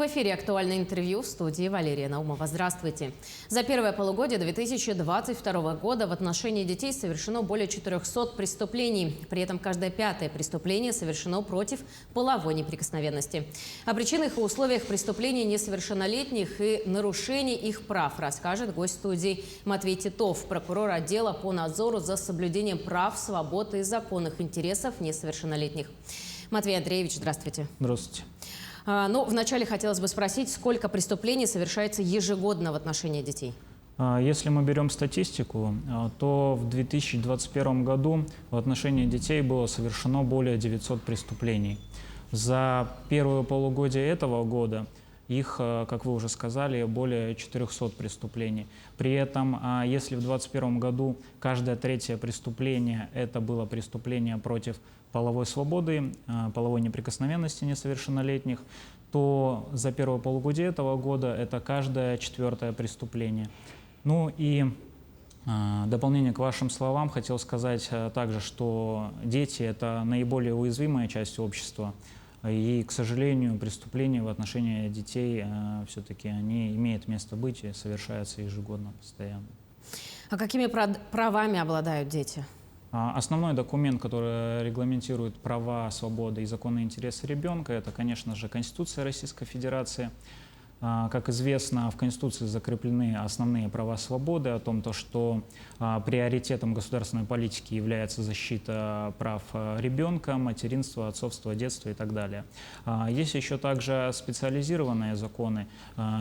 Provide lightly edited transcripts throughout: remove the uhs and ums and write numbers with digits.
В эфире «Актуальное интервью», в студии Валерия Наумова. Здравствуйте. За первое полугодие 2022 года в отношении детей совершено более 400 преступлений. При этом каждое пятое преступление совершено против половой неприкосновенности. О причинах и условиях преступлений несовершеннолетних и нарушений их прав расскажет гость студии Матвей Титов, прокурор отдела по надзору за соблюдением прав, свобод и законных интересов несовершеннолетних. Матвей Андреевич, здравствуйте. Здравствуйте. Ну, вначале хотелось бы спросить, сколько преступлений совершается ежегодно в отношении детей? Если мы берем статистику, то в 2021 году в отношении детей было совершено более 900 преступлений. За первое полугодие этого года их, как вы уже сказали, более 400 преступлений. При этом, если в 2021 году каждое третье преступление – это было преступление против половой свободы, половой неприкосновенности несовершеннолетних, то за первое полугодие этого года это каждое четвертое преступление. Ну и дополнение к вашим словам хотел сказать также, что дети – это наиболее уязвимая часть общества. И, к сожалению, преступления в отношении детей все-таки они имеют место быть и совершаются ежегодно, постоянно. А какими правами обладают дети? Основной документ, который регламентирует права, свободы и законные интересы ребенка, это, конечно же, Конституция Российской Федерации. Как известно, в Конституции закреплены основные права свободы о том, что приоритетом государственной политики является защита прав ребенка, материнства, отцовства, детства и так далее. Есть еще также специализированные законы,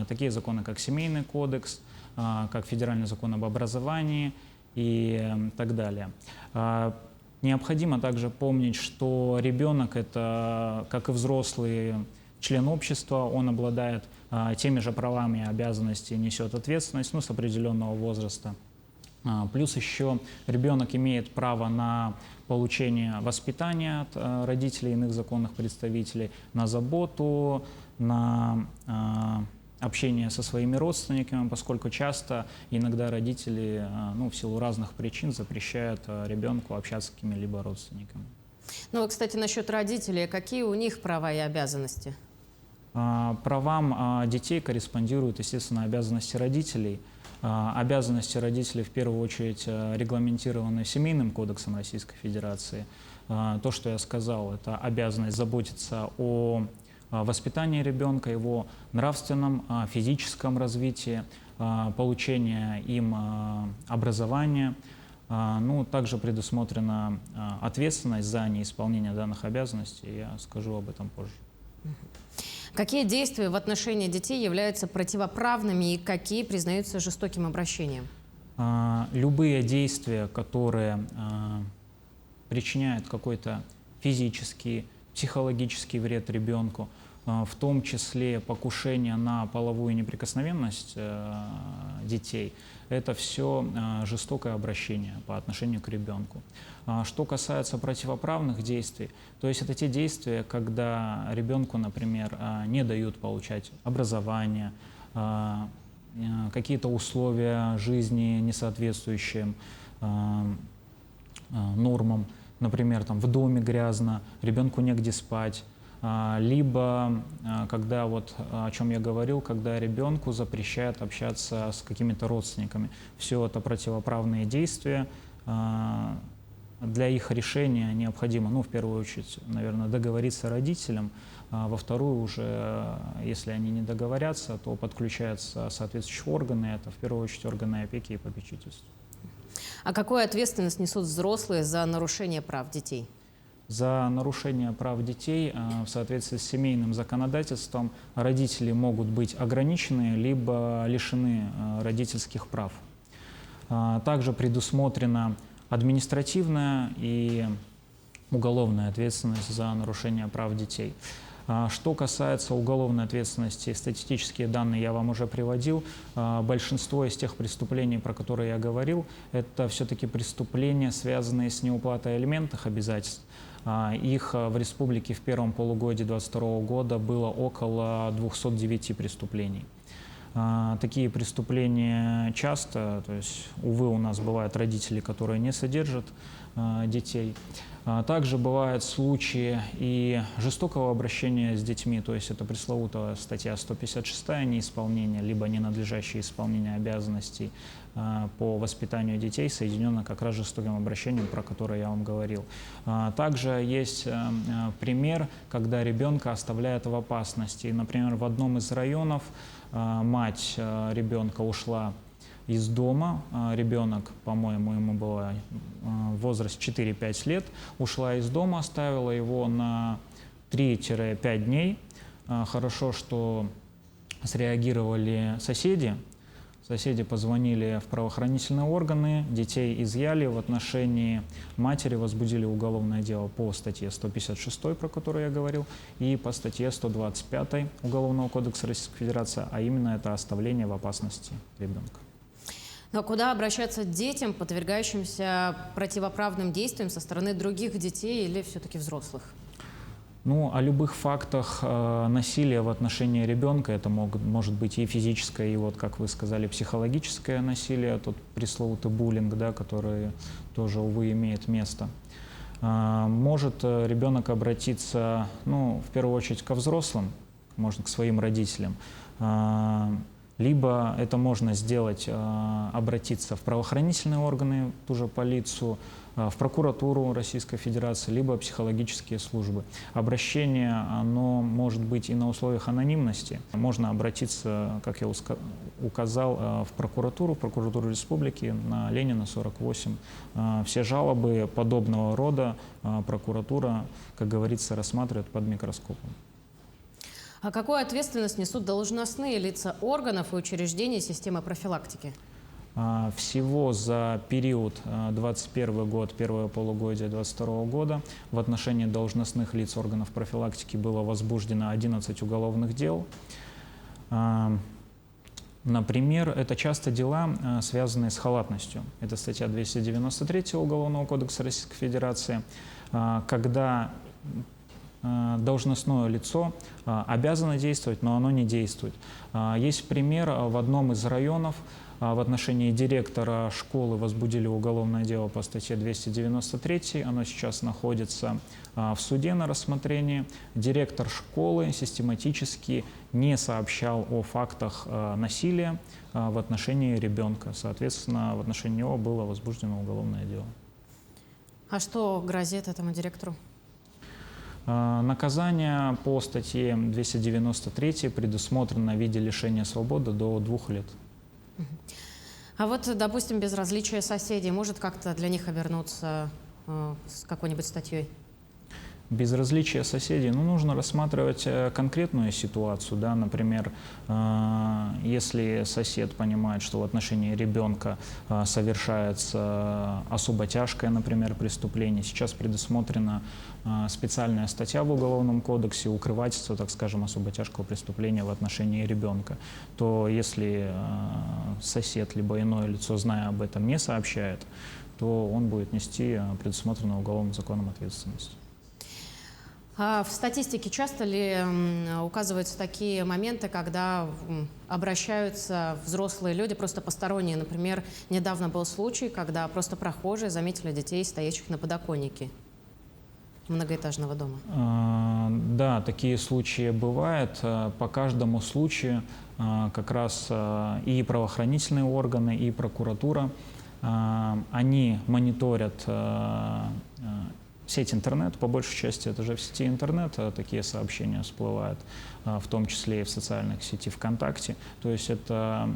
такие законы, как Семейный кодекс, как Федеральный закон об образовании и так далее. Необходимо также помнить, что ребенок – это, как и взрослый член общества, он обладает теми же правами и обязанностями, несет ответственность, с определенного возраста. Плюс еще ребенок имеет право на получение воспитания от родителей, иных законных представителей, на заботу, на общение со своими родственниками, поскольку часто, иногда родители в силу разных причин запрещают ребенку общаться с какими-либо родственниками. Ну, кстати, насчет родителей, какие у них права и обязанности? Правам детей корреспондируют, естественно, обязанности родителей. Обязанности родителей в первую очередь регламентированы Семейным кодексом Российской Федерации. То, что я сказал, это обязанность заботиться о воспитании ребенка, его нравственном, физическом развитии, получение им образования. Также предусмотрена ответственность за неисполнение данных обязанностей. Я скажу об этом позже. Какие действия в отношении детей являются противоправными и какие признаются жестоким обращением? Любые действия, которые причиняют какой-то физический, психологический вред ребенку, в том числе покушение на половую неприкосновенность детей, это все жестокое обращение по отношению к ребенку. Что касается противоправных действий, то есть это те действия, когда ребенку, например, не дают получать образование, какие-то условия жизни, не соответствующие нормам, например, в доме грязно, ребенку негде спать, либо, когда, о чем я говорил, когда ребенку запрещают общаться с какими-то родственниками. Все это противоправные действия. Для их решения необходимо, в первую очередь, наверное, договориться родителям, а во вторую уже, если они не договорятся, то подключаются соответствующие органы, это в первую очередь органы опеки и попечительства. А какую ответственность несут взрослые за нарушение прав детей? За нарушение прав детей в соответствии с семейным законодательством родители могут быть ограничены либо лишены родительских прав. Также предусмотрена административная и уголовная ответственность за нарушение прав детей. Что касается уголовной ответственности, статистические данные я вам уже приводил. Большинство из тех преступлений, про которые я говорил, это все-таки преступления, связанные с неуплатой алиментов, обязательств. Их в республике в первом полугодии 2022 года было около 209 преступлений. Такие преступления часто, то есть, увы, у нас бывают родители, которые не содержат детей. Также бывают случаи и жестокого обращения с детьми, то есть это пресловутая статья 156 неисполнение, либо ненадлежащее исполнение обязанностей по воспитанию детей, соединенное как раз с жестоким обращением, про которое я вам говорил. Также есть пример, когда ребенка оставляют в опасности. Например, в одном из районов мать ребенка ушла из дома, ребенок, по-моему, ему было возраст 4-5 лет, ушла из дома, оставила его на 3-5 дней. Хорошо, что среагировали соседи. Соседи позвонили в правоохранительные органы, детей изъяли, в отношении матери возбудили уголовное дело по статье 156, про которую я говорил, и по статье 125 Уголовного кодекса Российской Федерации, а именно это оставление в опасности ребенка. Но куда обращаться детям, подвергающимся противоправным действиям со стороны других детей или все-таки взрослых? Ну, о любых фактах насилия в отношении ребенка, это может быть и физическое, и вот, как вы сказали, психологическое насилие, тот пресловутый буллинг, да, который тоже, увы, имеет место. Может ребенок обратиться, ну, в первую очередь, ко взрослым, можно к своим родителям, либо это можно сделать, обратиться в правоохранительные органы, ту же полицию, в прокуратуру Российской Федерации, либо психологические службы. Обращение, оно может быть и на условиях анонимности. Можно обратиться, как я указал, в прокуратуру республики на Ленина, 48. Все жалобы подобного рода прокуратура, как говорится, рассматривает под микроскопом. А какую ответственность несут должностные лица органов и учреждений системы профилактики? Всего за период 2021 год, первое полугодие 2022 года в отношении должностных лиц органов профилактики было возбуждено 11 уголовных дел. Например, это часто дела, связанные с халатностью. Это статья 293 Уголовного кодекса Российской Федерации, когда должностное лицо обязано действовать, но оно не действует. Есть пример: в одном из районов в отношении директора школы возбудили уголовное дело по статье 293. Оно сейчас находится в суде на рассмотрении. Директор школы систематически не сообщал о фактах насилия в отношении ребенка. Соответственно, в отношении него было возбуждено уголовное дело. А что грозит этому директору? Наказание по статье 293 предусмотрено в виде лишения свободы до 2 лет. А вот, допустим, безразличие соседей может как-то для них обернуться с какой-нибудь статьей? Безразличие соседей, ну, нужно рассматривать конкретную ситуацию, да, например, если сосед понимает, что в отношении ребенка совершается особо тяжкое, например, преступление, сейчас предусмотрена специальная статья в Уголовном кодексе укрывательство, так скажем, особо тяжкого преступления в отношении ребенка, то если сосед либо иное лицо, зная об этом, не сообщает, то он будет нести предусмотренную уголовным законом ответственность. А в статистике часто ли указываются такие моменты, когда обращаются взрослые люди, просто посторонние? Например, недавно был случай, когда просто прохожие заметили детей, стоящих на подоконнике многоэтажного дома. Да, такие случаи бывают. По каждому случаю как раз и правоохранительные органы, и прокуратура, они мониторят сеть интернет, по большей части это же в сети интернет такие сообщения всплывают, в том числе и в социальных сетях ВКонтакте. То есть это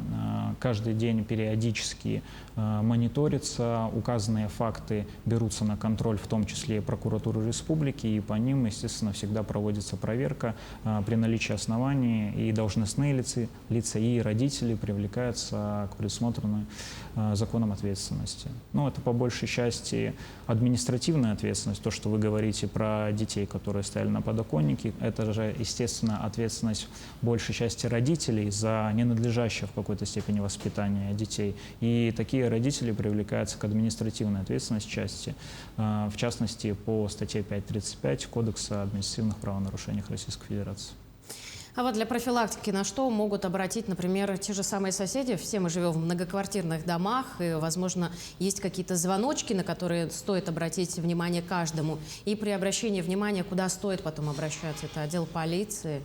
каждый день периодически мониторится, указанные факты берутся на контроль, в том числе и прокуратуры республики, и по ним, естественно, всегда проводится проверка при наличии оснований, и должностные лица, и родители привлекаются к предусмотренной законом ответственности. Но это по большей части административная ответственность, то, что вы говорите про детей, которые стояли на подоконнике, это же, естественно, ответственность большей части родителей за ненадлежащее в какой-то степени воспитание детей. И такие родители привлекаются к административной ответственности части, в частности, по статье 5.35 Кодекса о административных правонарушениях Российской Федерации. А вот для профилактики на что могут обратить, например, те же самые соседи? Все мы живем в многоквартирных домах, и, возможно, есть какие-то звоночки, на которые стоит обратить внимание каждому. И при обращении внимания, куда стоит потом обращаться? Это отдел полиции?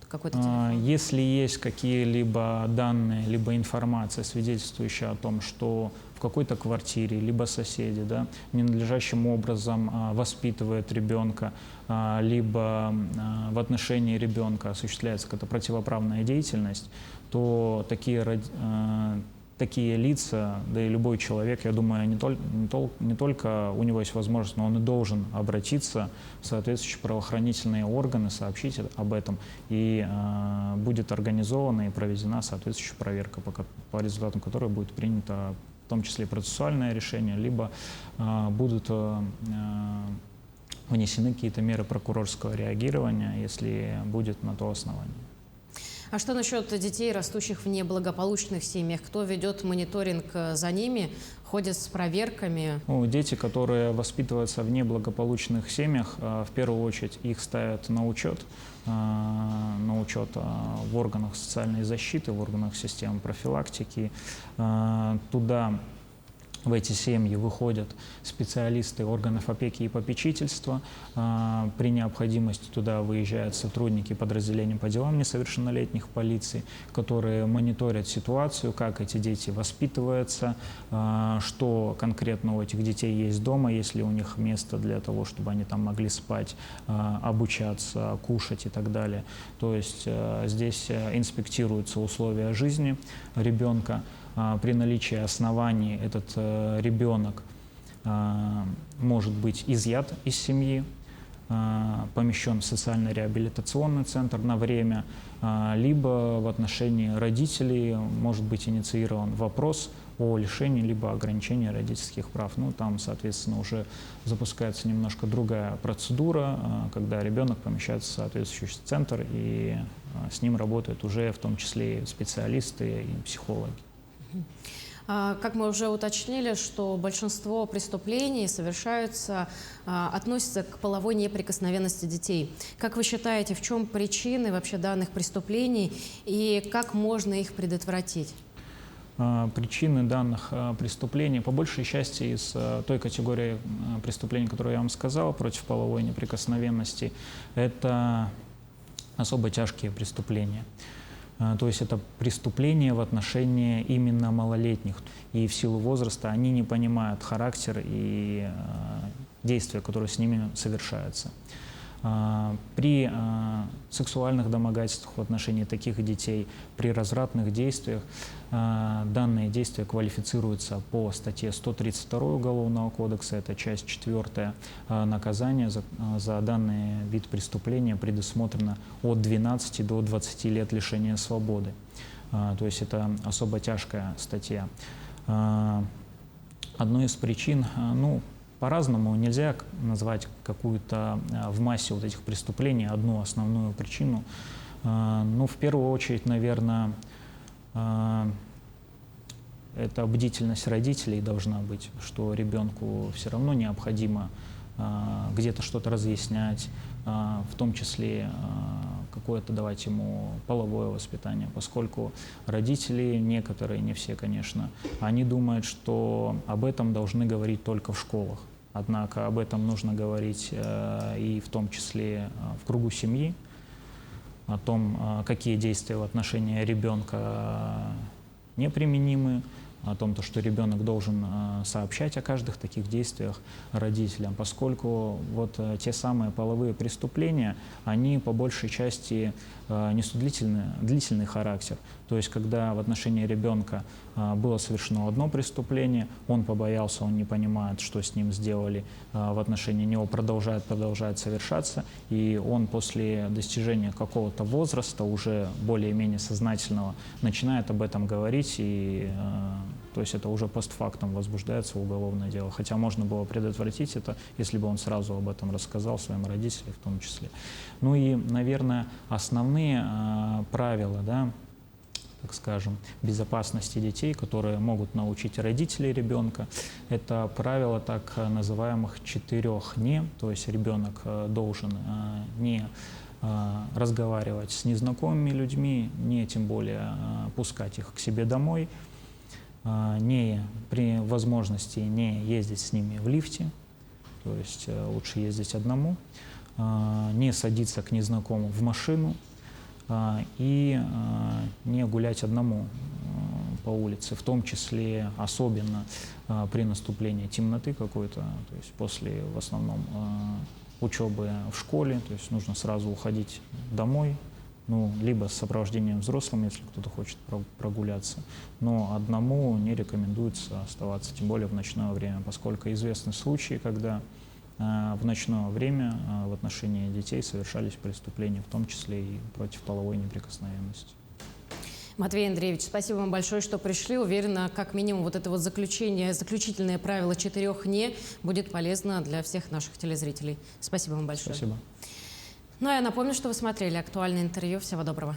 Какой-то телефон? Если есть какие-либо данные, либо информация, свидетельствующая о том, что в какой-то квартире, либо соседи, да, ненадлежащим образом воспитывают ребенка, либо в отношении ребенка осуществляется какая-то противоправная деятельность, то такие лица, да и любой человек, я думаю, не только у него есть возможность, но он и должен обратиться в соответствующие правоохранительные органы, сообщить об этом, и будет организована и проведена соответствующая проверка, по результатам которой будет принято в том числе и процессуальное решение, либо будут внесены какие-то меры прокурорского реагирования, если будет на то основание. А что насчет детей, растущих в неблагополучных семьях? Кто ведет мониторинг за ними, ходит с проверками? Дети, которые воспитываются в неблагополучных семьях, в первую очередь их ставят на учет в органах социальной защиты, в органах системы профилактики. Туда, в эти семьи, выходят специалисты органов опеки и попечительства. При необходимости туда выезжают сотрудники подразделений по делам несовершеннолетних полиции, которые мониторят ситуацию, как эти дети воспитываются, что конкретно у этих детей есть дома, есть ли у них место для того, чтобы они там могли спать, обучаться, кушать и так далее. То есть здесь инспектируются условия жизни ребенка. При наличии оснований этот ребенок может быть изъят из семьи, помещен в социально-реабилитационный центр на время, либо в отношении родителей может быть инициирован вопрос о лишении либо ограничении родительских прав. Там, соответственно, уже запускается немножко другая процедура, когда ребенок помещается в соответствующий центр, и с ним работают уже в том числе и специалисты и психологи. Как мы уже уточнили, что большинство преступлений относятся к половой неприкосновенности детей. Как вы считаете, в чем причины вообще данных преступлений и как можно их предотвратить? Причины данных преступлений по большей части из той категории преступлений, которую я вам сказал, против половой неприкосновенности, это особо тяжкие преступления. То есть это преступления в отношении именно малолетних. И в силу возраста они не понимают характер и действия, которые с ними совершаются. При сексуальных домогательствах в отношении таких детей, при развратных действиях, данные действия квалифицируются по статье 132 Уголовного кодекса, это часть 4. Наказание за данный вид преступления предусмотрено от 12 до 20 лет лишения свободы. То есть это особо тяжкая статья. Одной из причин, по-разному, нельзя назвать какую-то в массе вот этих преступлений одну основную причину. В первую очередь, наверное, это бдительность родителей должна быть, что ребенку все равно необходимо где-то что-то разъяснять, в том числе какое-то давать ему половое воспитание, поскольку родители, некоторые, не все, конечно, они думают, что об этом должны говорить только в школах. Однако об этом нужно говорить и в том числе в кругу семьи, о том, какие действия в отношении ребенка неприменимы, о том, что ребенок должен сообщать о каждых таких действиях родителям, поскольку вот те самые половые преступления, они по большей части несут длительный характер. То есть, когда в отношении ребенка было совершено одно преступление, он побоялся, он не понимает, что с ним сделали, в отношении него продолжает совершаться, и он после достижения какого-то возраста, уже более-менее сознательного, начинает об этом говорить, и то есть это уже постфактум возбуждается уголовное дело. Хотя можно было предотвратить это, если бы он сразу об этом рассказал своим родителям в том числе. И, наверное, основные правила, так скажем, безопасности детей, которые могут научить родители ребенка, это правило так называемых 4 «не», то есть ребенок должен не разговаривать с незнакомыми людьми, не тем более пускать их к себе домой, не при возможности не ездить с ними в лифте, то есть лучше ездить одному, не садиться к незнакомому в машину и не гулять одному по улице, в том числе особенно при наступлении темноты какой-то, то есть после в основном учебы в школе, то есть нужно сразу уходить домой, ну, либо с сопровождением взрослым, если кто-то хочет прогуляться, но одному не рекомендуется оставаться, тем более в ночное время, поскольку известны случаи, когда в ночное время в отношении детей совершались преступления, в том числе и против половой неприкосновенности. Матвей Андреевич, спасибо вам большое, что пришли. Уверена, как минимум вот это вот заключительное правило 4 «не» будет полезно для всех наших телезрителей. Спасибо вам большое. Спасибо. Ну а я напомню, что вы смотрели актуальное интервью. Всего доброго.